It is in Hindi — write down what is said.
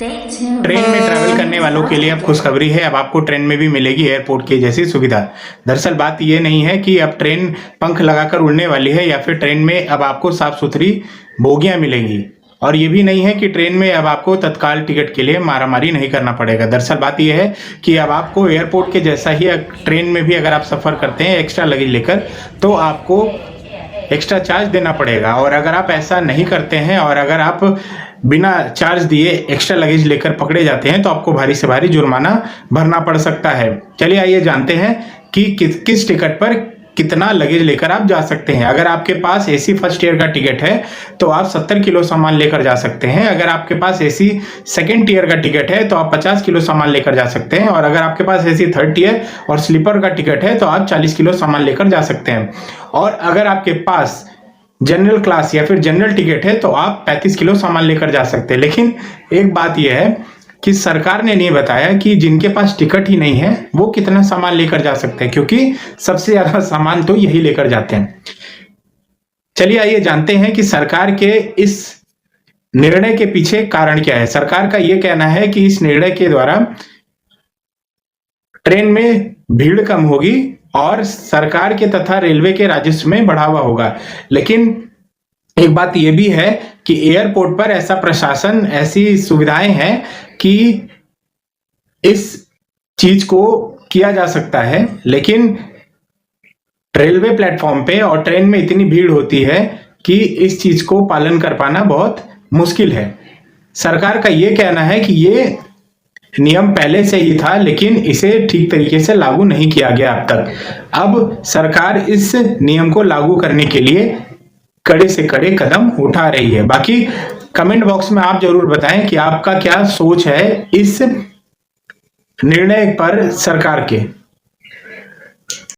ट्रेन में ट्रैवल करने वालों के लिए अब खुशखबरी है। अब आपको ट्रेन में भी मिलेगी एयरपोर्ट की जैसी सुविधा। दरअसल बात ये नहीं है कि अब ट्रेन पंख लगाकर उड़ने वाली है या फिर ट्रेन में अब आपको साफ सुथरी बोगियां मिलेंगी, और ये भी नहीं है कि ट्रेन में अब आपको तत्काल टिकट के लिए मारामारी नहीं करना पड़ेगा। दरअसल बात यह है कि अब आपको एयरपोर्ट के जैसा ही ट्रेन में भी अगर आप सफ़र करते हैं एक्स्ट्रा लगेज लेकर, तो आपको एक्स्ट्रा चार्ज देना पड़ेगा। और अगर आप ऐसा नहीं करते हैं और अगर आप बिना चार्ज दिए एक्स्ट्रा लगेज लेकर पकड़े जाते हैं, तो आपको भारी से भारी जुर्माना भरना पड़ सकता है। चलिए आइए जानते हैं कि किस टिकट पर कितना लगेज लेकर आप जा सकते हैं। अगर आपके पास एसी फर्स्ट ईयर का टिकट है तो आप 70 किलो सामान लेकर जा सकते हैं। अगर आपके पास एसी सेकंड ईयर का टिकट है तो आप 50 किलो सामान लेकर जा सकते हैं। और अगर आपके पास एसी थर्ड ईयर और स्लीपर का टिकट है तो आप 40 किलो सामान लेकर जा सकते हैं। और अगर आपके पास जनरल क्लास या फिर जनरल टिकट है तो आप 35 किलो सामान लेकर जा सकते हैं। लेकिन एक बात यह है कि सरकार ने नहीं बताया कि जिनके पास टिकट ही नहीं है वो कितना सामान लेकर जा सकते हैं, क्योंकि सबसे ज्यादा सामान तो यही लेकर जाते हैं। चलिए आइए जानते हैं कि सरकार के इस निर्णय के पीछे कारण क्या है। सरकार का यह कहना है कि इस निर्णय के द्वारा ट्रेन में भीड़ कम होगी और सरकार के तथा रेलवे के राजस्व में बढ़ावा होगा। लेकिन एक बात यह भी है कि एयरपोर्ट पर ऐसा प्रशासन, ऐसी सुविधाएं हैं कि इस चीज को किया जा सकता है, लेकिन रेलवे प्लेटफॉर्म पे और ट्रेन में इतनी भीड़ होती है कि इस चीज को पालन कर पाना बहुत मुश्किल है। सरकार का यह कहना है कि ये नियम पहले से ही था, लेकिन इसे ठीक तरीके से लागू नहीं किया गया अब तक। अब सरकार इस नियम को लागू करने के लिए कड़े से कड़े कदम उठा रही है। बाकी कमेंट बॉक्स में आप जरूर बताएं कि आपका क्या सोच है इस निर्णय पर सरकार के।